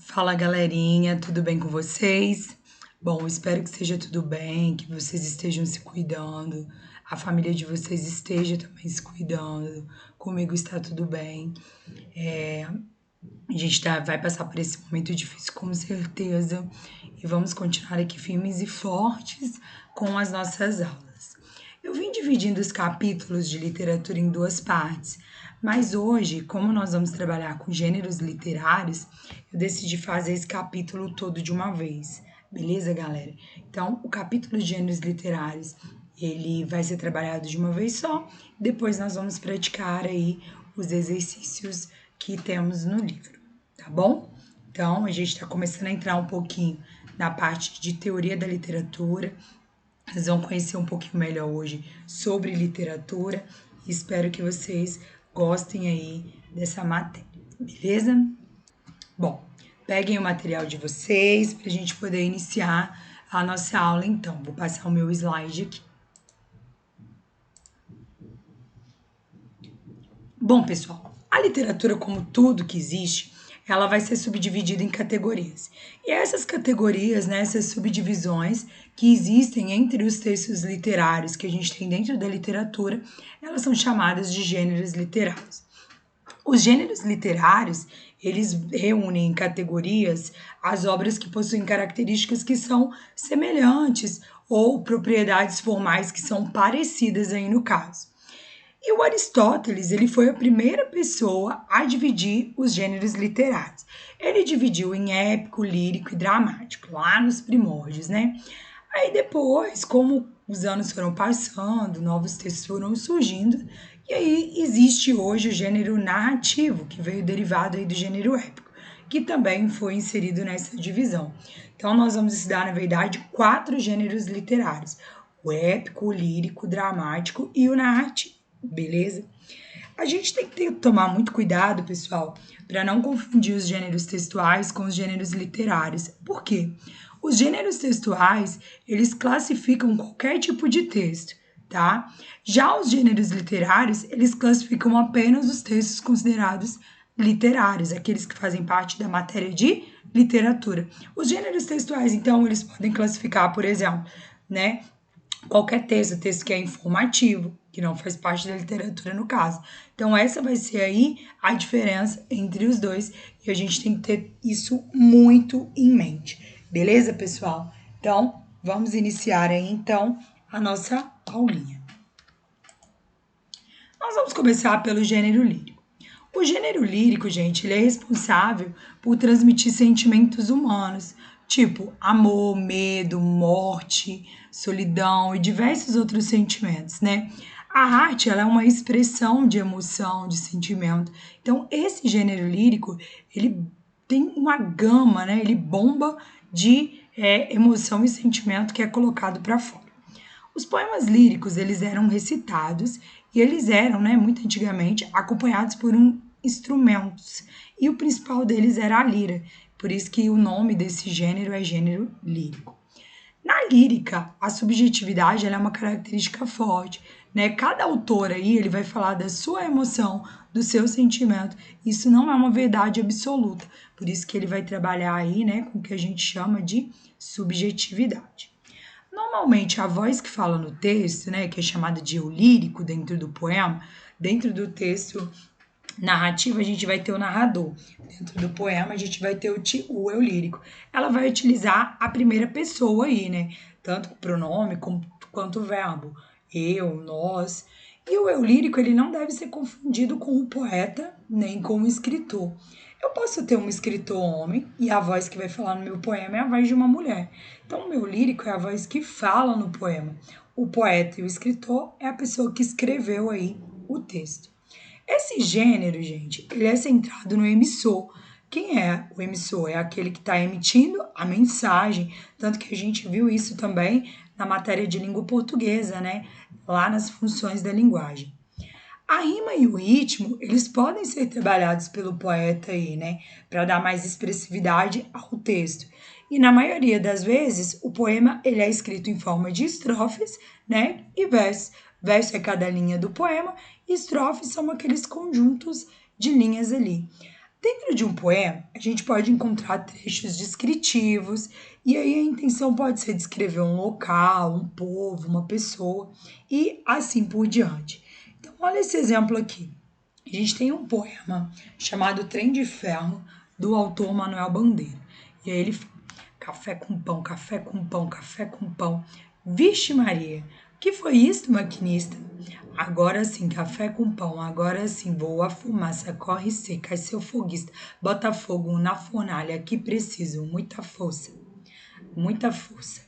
Fala galerinha, tudo bem com vocês? Bom, espero que esteja tudo bem, que vocês estejam se cuidando, a família de vocês esteja também se cuidando, comigo está tudo bem. A gente vai passar por esse momento difícil com certeza e vamos continuar aqui firmes e fortes com as nossas aulas. Eu vim dividindo os capítulos de literatura em duas partes, mas hoje, como nós vamos trabalhar com gêneros literários, eu decidi fazer esse capítulo todo de uma vez. Beleza, galera? Então, o capítulo de gêneros literários, ele vai ser trabalhado de uma vez só, depois nós vamos praticar aí os exercícios que temos no livro, tá bom? Então, a gente está começando a entrar um pouquinho na parte de teoria da literatura. Vocês vão conhecer um pouquinho melhor hoje sobre literatura e espero que vocês gostem aí dessa matéria, beleza? Bom, peguem o material de vocês para a gente poder iniciar a nossa aula então. Vou passar o meu slide aqui. Bom, pessoal, a literatura, como tudo que existe, ela vai ser subdividida em categorias. E essas categorias, né, essas subdivisões que existem entre os textos literários que a gente tem dentro da literatura, elas são chamadas de gêneros literários. Os gêneros literários, eles reúnem em categorias as obras que possuem características que são semelhantes ou propriedades formais que são parecidas aí no caso. E o Aristóteles, ele foi a primeira pessoa a dividir os gêneros literários. Ele dividiu em épico, lírico e dramático, lá nos primórdios, né? Aí depois, como os anos foram passando, novos textos foram surgindo, e aí existe hoje o gênero narrativo, que veio derivado aí do gênero épico, que também foi inserido nessa divisão. Então nós vamos estudar, na verdade, 4 gêneros literários: o épico, o lírico, o dramático e o narrativo. Beleza? A gente tem que tomar muito cuidado, pessoal, para não confundir os gêneros textuais com os gêneros literários. Por quê? Os gêneros textuais, eles classificam qualquer tipo de texto, tá? Já os gêneros literários, eles classificam apenas os textos considerados literários, aqueles que fazem parte da matéria de literatura. Os gêneros textuais, então, eles podem classificar, por exemplo, né, qualquer texto que é informativo, que não faz parte da literatura no caso. Então, essa vai ser aí a diferença entre os dois e a gente tem que ter isso muito em mente. Beleza, pessoal? Então, vamos iniciar aí, então, a nossa aulinha. Nós vamos começar pelo gênero lírico. O gênero lírico, gente, ele é responsável por transmitir sentimentos humanos, tipo amor, medo, morte, solidão e diversos outros sentimentos, né? A arte, ela é uma expressão de emoção, de sentimento. Então, esse gênero lírico, ele tem uma gama, né? Ele bomba de emoção e sentimento que é colocado para fora. Os poemas líricos, eles eram recitados e eles eram, né, muito antigamente, acompanhados por instrumentos. E o principal deles era a lira. Por isso que o nome desse gênero é gênero lírico. Na lírica, a subjetividade ela é uma característica forte, né? Cada autor aí, ele vai falar da sua emoção, do seu sentimento. Isso não é uma verdade absoluta. Por isso que ele vai trabalhar aí, né, com o que a gente chama de subjetividade. Normalmente, a voz que fala no texto, né, que é chamada de eu lírico dentro do poema, dentro do texto narrativo, a gente vai ter o narrador. Dentro do poema, a gente vai ter o eu lírico. Ela vai utilizar a primeira pessoa aí, né? Tanto o pronome quanto o verbo. Eu, nós. E o eu lírico, ele não deve ser confundido com o poeta, nem com o escritor. Eu posso ter um escritor homem e a voz que vai falar no meu poema é a voz de uma mulher. Então, o meu lírico é a voz que fala no poema. O poeta e o escritor é a pessoa que escreveu aí o texto. Esse gênero, gente, ele é centrado no emissor. Quem é o emissor? É aquele que está emitindo a mensagem, tanto que a gente viu isso também na matéria de língua portuguesa, né? Lá nas funções da linguagem. A rima e o ritmo, eles podem ser trabalhados pelo poeta aí, né? Para dar mais expressividade ao texto. E na maioria das vezes, o poema ele é escrito em forma de estrofes, né? E versos. Verso é cada linha do poema, e estrofes são aqueles conjuntos de linhas ali. Dentro de um poema, a gente pode encontrar trechos descritivos, e aí a intenção pode ser descrever um local, um povo, uma pessoa, e assim por diante. Então, olha esse exemplo aqui. A gente tem um poema chamado Trem de Ferro, do autor Manuel Bandeira. E aí ele fala: café com pão, café com pão, café com pão. Vixe Maria, o que foi isto, maquinista? Agora sim, café com pão, agora sim, voa a fumaça, corre seca, seu foguista, bota fogo na fornalha, que preciso, muita força, muita força.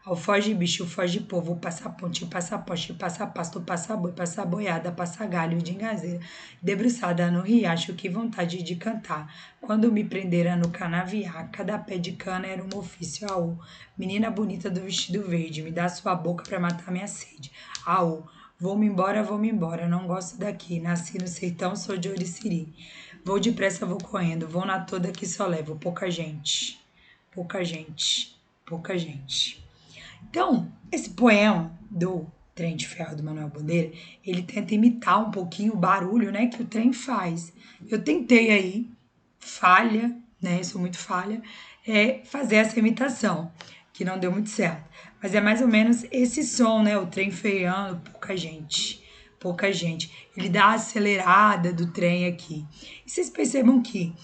Ao foge bicho, foge povo, passa ponte, passa poste, passa pasto, passa boi, passa boiada, passa galho de engazeira, debruçada no riacho, que vontade de cantar. Quando me prendera no canaviar, cada pé de cana era um ofício. Aô, menina bonita do vestido verde, me dá sua boca pra matar minha sede. Aô, vou-me embora, não gosto daqui, nasci no sertão, sou de Oriciri. Vou depressa, vou correndo, vou na toda que só levo pouca gente, pouca gente, pouca gente. Então, esse poema do Trem de Ferro do Manuel Bandeira, ele tenta imitar um pouquinho o barulho, né, que o trem faz. Eu tentei aí, falha, né, sou muito falha, fazer essa imitação, que não deu muito certo. Mas é mais ou menos esse som, né, o trem freando, pouca gente, pouca gente. Ele dá a acelerada do trem aqui. E vocês percebam que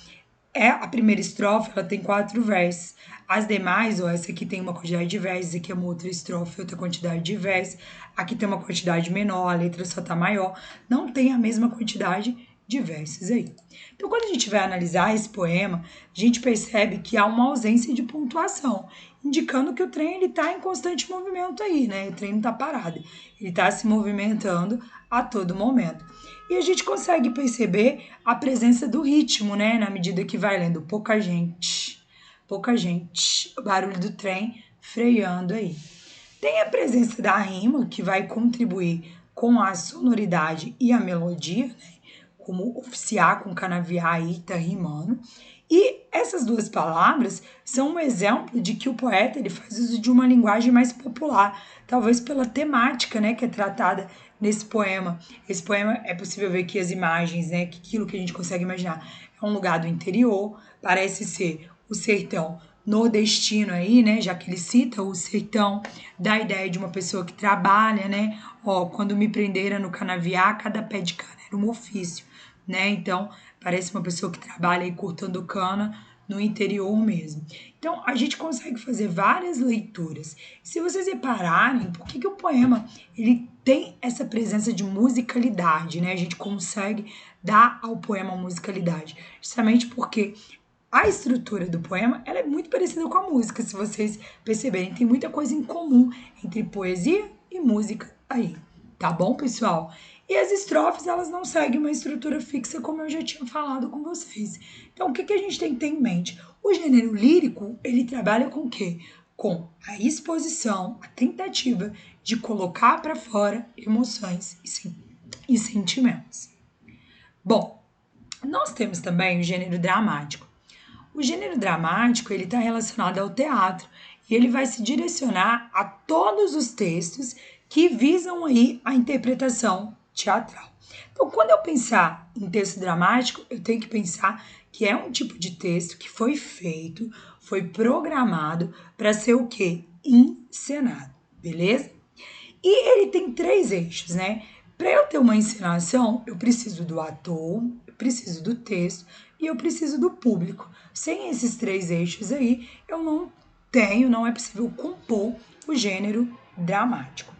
a primeira estrofe, ela tem 4 versos. As demais, ó, essa aqui tem uma quantidade de versos, aqui é uma outra estrofe, outra quantidade de versos. Aqui tem uma quantidade menor, a letra só tá maior. Não tem a mesma quantidade de versos aí. Então, quando a gente vai analisar esse poema, a gente percebe que há uma ausência de pontuação, indicando que o trem ele está em constante movimento aí, né? O trem não está parado, ele está se movimentando a todo momento. E a gente consegue perceber a presença do ritmo, né? Na medida que vai lendo pouca gente, o barulho do trem freando aí. Tem a presença da rima, que vai contribuir com a sonoridade e a melodia, né? Como oficiar com canaviar e tá rimando. E essas duas palavras são um exemplo de que o poeta ele faz uso de uma linguagem mais popular, talvez pela temática, né, que é tratada nesse poema. Esse poema é possível ver que as imagens, né, que aquilo que a gente consegue imaginar é um lugar do interior, parece ser o sertão nordestino aí, né, já que ele cita o sertão, dá a ideia de uma pessoa que trabalha, né, ó, quando me prenderam no canaviar, cada pé de cana era um ofício, né, então parece uma pessoa que trabalha aí cortando cana no interior mesmo. Então, a gente consegue fazer várias leituras. Se vocês repararem, por que o poema ele tem essa presença de musicalidade, né? A gente consegue dar ao poema musicalidade, justamente porque a estrutura do poema ela é muito parecida com a música, se vocês perceberem. Tem muita coisa em comum entre poesia e música aí, tá bom, pessoal? E as estrofes, elas não seguem uma estrutura fixa, como eu já tinha falado com vocês. Então, o que a gente tem que ter em mente? O gênero lírico, ele trabalha com o quê? Com a exposição, a tentativa de colocar para fora emoções e sentimentos. Bom, nós temos também o gênero dramático. O gênero dramático ele está relacionado ao teatro e ele vai se direcionar a todos os textos que visam aí a interpretação teatral. Então, quando eu pensar em texto dramático, eu tenho que pensar que é um tipo de texto que foi feito, foi programado para ser o quê? Encenado, beleza? E ele tem 3 eixos, né? Para eu ter uma encenação, eu preciso do ator, eu preciso do texto e eu preciso do público. Sem esses 3 eixos aí, eu não é possível compor o gênero dramático.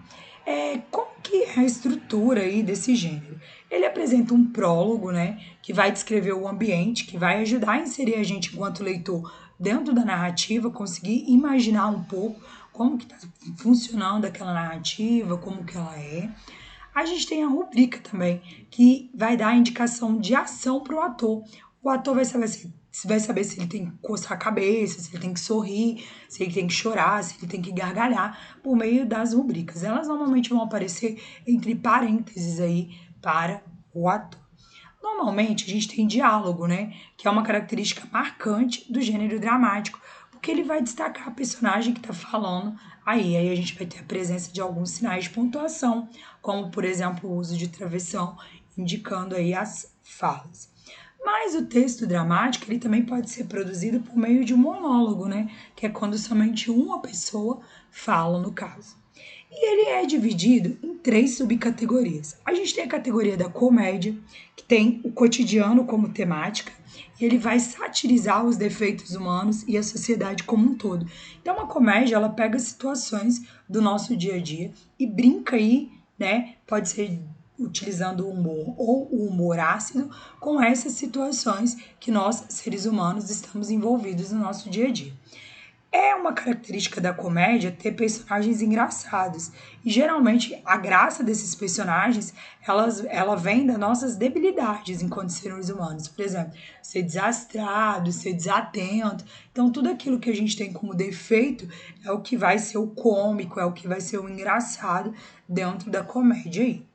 Como que é a estrutura aí desse gênero? Ele apresenta um prólogo, né, que vai descrever o ambiente, que vai ajudar a inserir a gente enquanto leitor dentro da narrativa, conseguir imaginar um pouco como que está funcionando aquela narrativa, como que ela é. A gente tem a rubrica também, que vai dar a indicação de ação para o ator. O ator vai saber se ele tem que coçar a cabeça, se ele tem que sorrir, se ele tem que chorar, se ele tem que gargalhar, por meio das rubricas. Elas normalmente vão aparecer entre parênteses aí para o ator. Normalmente a gente tem diálogo, né? Que é uma característica marcante do gênero dramático, porque ele vai destacar a personagem que está falando aí a gente vai ter a presença de alguns sinais de pontuação, como por exemplo o uso de travessão, indicando aí as falas. Mas o texto dramático, ele também pode ser produzido por meio de um monólogo, né? Que é quando somente uma pessoa fala, no caso. E ele é dividido em 3 subcategorias. A gente tem a categoria da comédia, que tem o cotidiano como temática, e ele vai satirizar os defeitos humanos e a sociedade como um todo. Então, a comédia, ela pega situações do nosso dia a dia e brinca aí, né? Pode ser utilizando o humor ou o humor ácido com essas situações que nós, seres humanos, estamos envolvidos no nosso dia a dia. É uma característica da comédia ter personagens engraçados. E geralmente a graça desses personagens, ela vem das nossas debilidades enquanto seres humanos. Por exemplo, ser desastrado, ser desatento. Então, tudo aquilo que a gente tem como defeito é o que vai ser o cômico, é o que vai ser o engraçado dentro da comédia aí.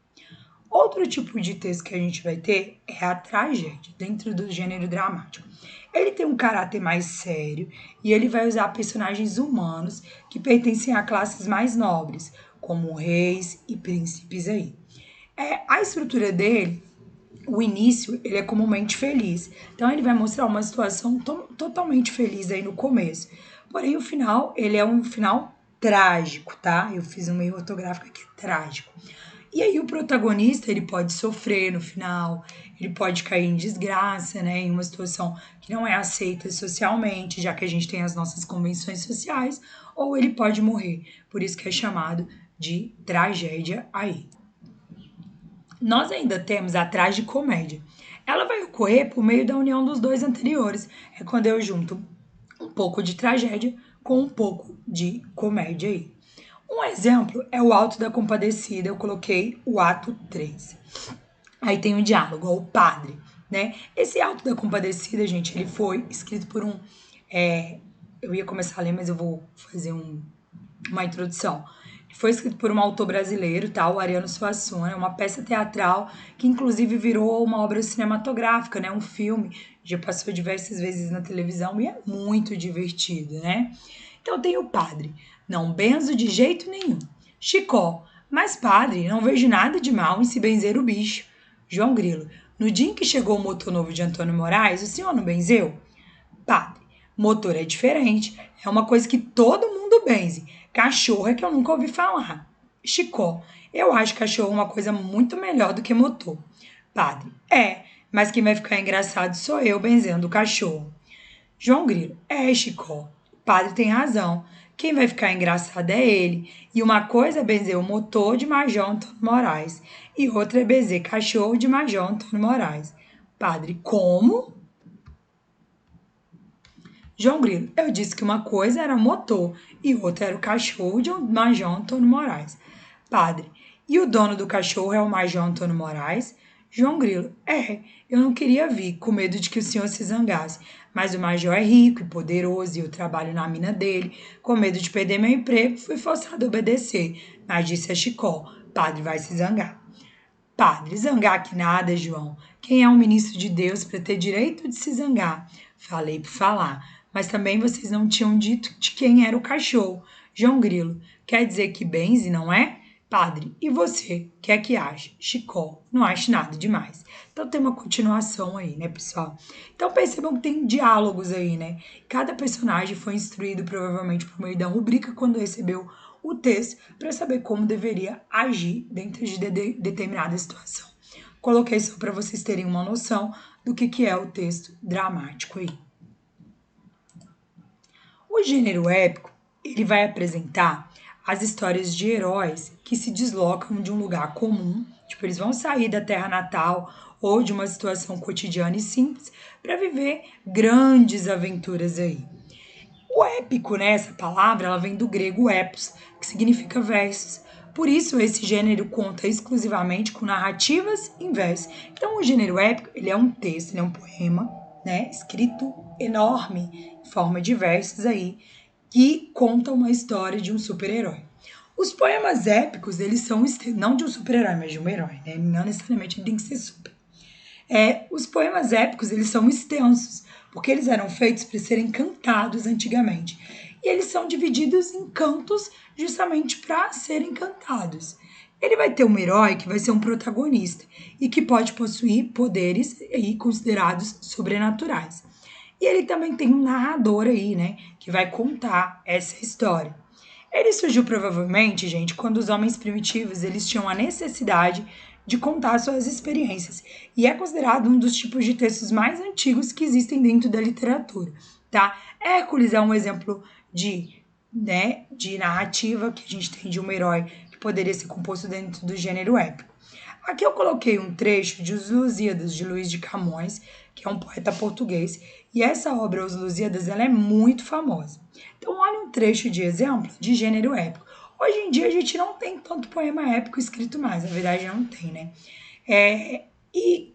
Outro tipo de texto que a gente vai ter é a tragédia, dentro do gênero dramático. Ele tem um caráter mais sério e ele vai usar personagens humanos que pertencem a classes mais nobres, como reis e príncipes aí. A estrutura dele, o início, ele é comumente feliz. Então ele vai mostrar uma situação totalmente feliz aí no começo. Porém, o final, ele é um final trágico, tá? Eu fiz um meio ortográfico aqui, trágico. E aí o protagonista, ele pode sofrer no final, ele pode cair em desgraça, né, em uma situação que não é aceita socialmente, já que a gente tem as nossas convenções sociais, ou ele pode morrer. Por isso que é chamado de tragédia aí. Nós ainda temos a tragicomédia. Ela vai ocorrer por meio da união dos dois anteriores. É quando eu junto um pouco de tragédia com um pouco de comédia aí. Um exemplo é o Alto da Compadecida, eu coloquei o ato 3. Aí tem o diálogo, o padre, né? Esse Alto da Compadecida, gente, ele foi escrito por um... eu ia começar a ler, mas eu vou fazer uma introdução. Foi escrito por um autor brasileiro, tá? O Ariano Suassuna, é uma peça teatral que inclusive virou uma obra cinematográfica, né? Um filme, já passou diversas vezes na televisão e é muito divertido, né? Então tem o padre, não benzo de jeito nenhum. Chicó, mas padre, não vejo nada de mal em se benzer o bicho. João Grilo, no dia em que chegou o motor novo de Antônio Moraes, o senhor não benzeu? Padre, motor é diferente, é uma coisa que todo mundo benze. Cachorro é que eu nunca ouvi falar. Chicó, eu acho cachorro uma coisa muito melhor do que motor. Padre, mas quem vai ficar engraçado sou eu benzendo o cachorro. João Grilo, Chicó, o padre tem razão. Quem vai ficar engraçado é ele. E uma coisa é benzer o motor de Major Antônio Moraes e outra é benzer cachorro de Major Antônio Moraes. Padre, como? João Grilo, eu disse que uma coisa era o motor e outra era o cachorro de Major Antônio Moraes. Padre, e o dono do cachorro é o Major Antônio Moraes? João Grilo, eu não queria vir, com medo de que o senhor se zangasse. Mas o Major é rico e poderoso e eu trabalho na mina dele. Com medo de perder meu emprego, fui forçado a obedecer. Mas disse a Chicó, padre vai se zangar. Padre, zangar que nada, João. Quem é um ministro de Deus para ter direito de se zangar? Falei por falar, mas também vocês não tinham dito de quem era o cachorro. João Grilo, quer dizer que benze, não é? Padre, e você? O que é que acha? Chicó, não acho nada demais. Então tem uma continuação aí, né, pessoal? Então percebam que tem diálogos aí, né? Cada personagem foi instruído provavelmente por meio da rubrica quando recebeu o texto para saber como deveria agir dentro de determinada situação. Coloquei só para vocês terem uma noção do que é o texto dramático aí. O gênero épico, ele vai apresentar as histórias de heróis que se deslocam de um lugar comum, tipo, eles vão sair da terra natal ou de uma situação cotidiana e simples para viver grandes aventuras aí. O épico, né, essa palavra, ela vem do grego epos, que significa versos. Por isso, esse gênero conta exclusivamente com narrativas em versos. Então, o gênero épico, ele é um texto, ele é um poema, né, escrito enorme, em forma de versos aí, que conta uma história de um super-herói. Os poemas épicos, eles são não de um super-herói, mas de um herói, né? Não necessariamente ele tem que ser super. Os poemas épicos, eles são extensos, porque eles eram feitos para serem cantados antigamente. E eles são divididos em cantos justamente para serem cantados. Ele vai ter um herói que vai ser um protagonista e que pode possuir poderes aí considerados sobrenaturais. E ele também tem um narrador aí, né, que vai contar essa história. Ele surgiu provavelmente, gente, quando os homens primitivos eles tinham a necessidade de contar suas experiências e é considerado um dos tipos de textos mais antigos que existem dentro da literatura, tá? Hércules é um exemplo de narrativa que a gente tem de um herói que poderia ser composto dentro do gênero épico. Aqui eu coloquei um trecho de Os Lusíadas, de Luís de Camões, que é um poeta português, e essa obra, Os Lusíadas, ela é muito famosa. Então, olha um trecho de exemplo de gênero épico. Hoje em dia, a gente não tem tanto poema épico escrito mais, na verdade, não tem, né? E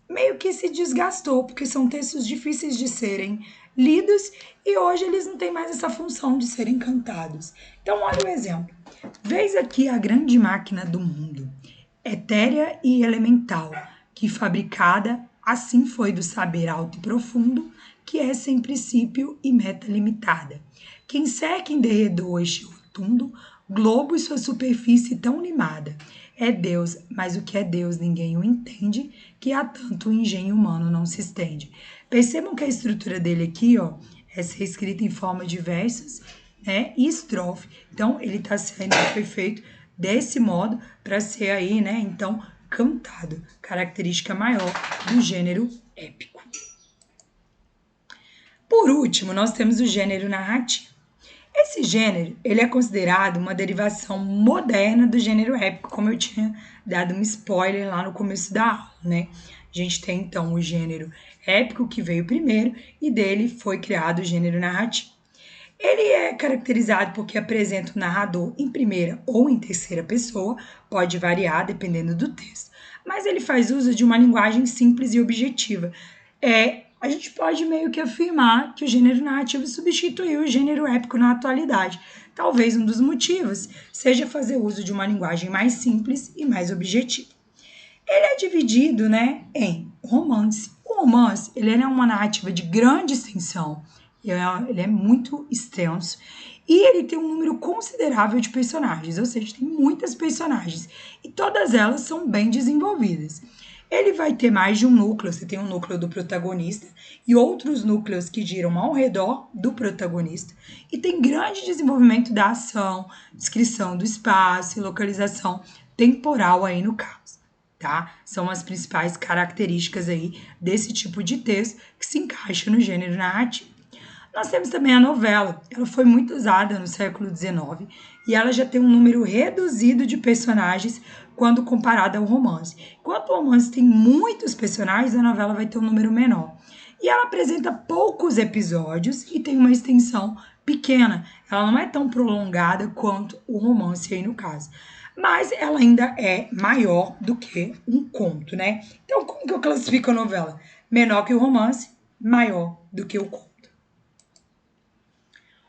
meio que se desgastou, porque são textos difíceis de serem lidos e hoje eles não têm mais essa função de serem cantados. Então, olha o exemplo. Veis aqui a grande máquina do mundo, etérea e elemental, que fabricada assim foi do saber alto e profundo, que é sem princípio e meta limitada. Quem seca em derredor este rotundo globo e sua superfície tão limada. É Deus, mas o que é Deus ninguém o entende, que há tanto o engenho humano não se estende. Percebam que a estrutura dele aqui, ó, é ser escrita em forma de versos, né, e estrofe. Então, ele foi feito desse modo para ser aí, né, então, cantado, característica maior do gênero épico. Por último, nós temos o gênero narrativo. Esse gênero, ele é considerado uma derivação moderna do gênero épico, como eu tinha dado um spoiler lá no começo da aula, né? A gente tem então o gênero épico que veio primeiro e dele foi criado o gênero narrativo. Ele é caracterizado porque apresenta o narrador em primeira ou em terceira pessoa, pode variar dependendo do texto, mas ele faz uso de uma linguagem simples e objetiva. A gente pode meio que afirmar que o gênero narrativo substituiu o gênero épico na atualidade. Talvez um dos motivos seja fazer uso de uma linguagem mais simples e mais objetiva. Ele é dividido, né, em romance. O romance, ele é uma narrativa de grande extensão, ele é muito extenso e ele tem um número considerável de personagens, ou seja, tem muitas personagens e todas elas são bem desenvolvidas. Ele vai ter mais de um núcleo, você tem um núcleo do protagonista e outros núcleos que giram ao redor do protagonista e tem grande desenvolvimento da ação, descrição do espaço e localização temporal aí no caso. Tá? São as principais características aí desse tipo de texto que se encaixa no gênero narrativo. Nós temos também a novela. Ela foi muito usada no século XIX e ela já tem um número reduzido de personagens quando comparada ao romance. Enquanto o romance tem muitos personagens, a novela vai ter um número menor. E ela apresenta poucos episódios e tem uma extensão pequena. Ela não é tão prolongada quanto o romance aí no caso. Mas ela ainda é maior do que um conto, né? Então, como que eu classifico a novela? Menor que o romance, maior do que o conto.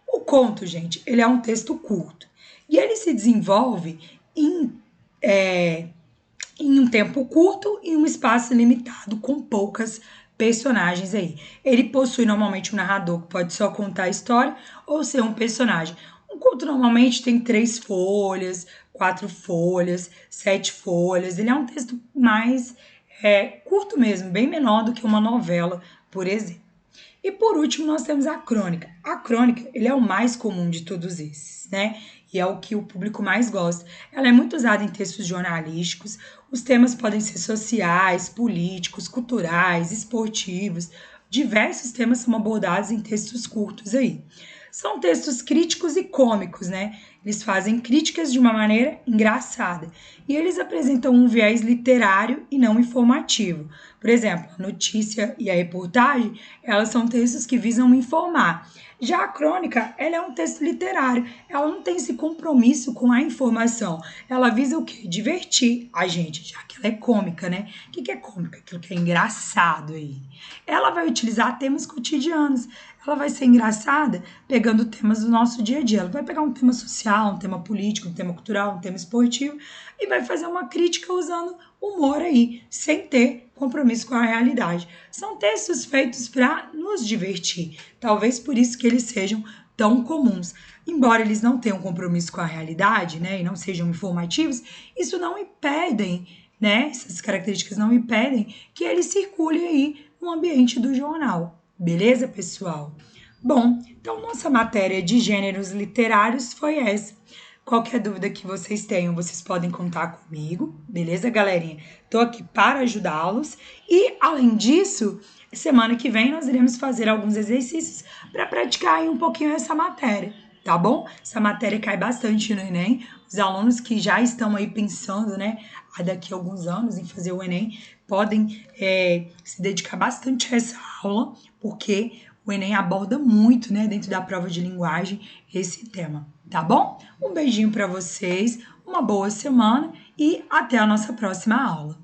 O conto, gente, ele é um texto curto e ele se desenvolve em um tempo curto e um espaço limitado com poucas personagens aí. Ele possui normalmente um narrador que pode só contar a história ou ser um personagem. Um conto normalmente tem 3 folhas, 4 folhas, 7 folhas. Ele é um texto mais curto mesmo, bem menor do que uma novela, por exemplo. E por último, nós temos a crônica. A crônica, ele é o mais comum de todos esses, né? E é o que o público mais gosta. Ela é muito usada em textos jornalísticos. Os temas podem ser sociais, políticos, culturais, esportivos. Diversos temas são abordados em textos curtos aí. São textos críticos e cômicos, né? Eles fazem críticas de uma maneira engraçada. E eles apresentam um viés literário e não informativo. Por exemplo, a notícia e a reportagem, elas são textos que visam informar. Já a crônica, ela é um texto literário. Ela não tem esse compromisso com a informação. Ela visa o quê? Divertir a gente, já que ela é cômica, né? O que é cômica? Aquilo que é engraçado aí. Ela vai utilizar temas cotidianos. Ela vai ser engraçada pegando temas do nosso dia a dia. Ela vai pegar um tema social, um tema político, um tema cultural, um tema esportivo e vai fazer uma crítica usando humor aí, sem ter compromisso com a realidade. São textos feitos para nos divertir. Talvez por isso que eles sejam tão comuns. Embora eles não tenham compromisso com a realidade, né, e não sejam informativos, isso não impedem, né, essas características não impedem que ele circule aí no ambiente do jornal. Beleza, pessoal? Bom, então nossa matéria de gêneros literários foi essa. Qualquer dúvida que vocês tenham, vocês podem contar comigo, beleza, galerinha? Tô aqui para ajudá-los e, além disso, semana que vem nós iremos fazer alguns exercícios para praticar aí um pouquinho essa matéria, tá bom? Essa matéria cai bastante no Enem. Os alunos que já estão aí pensando, né, daqui a alguns anos em fazer o Enem, podem se dedicar bastante a essa aula, porque o Enem aborda muito, né, dentro da prova de linguagem, esse tema, tá bom? Um beijinho para vocês, uma boa semana e até a nossa próxima aula.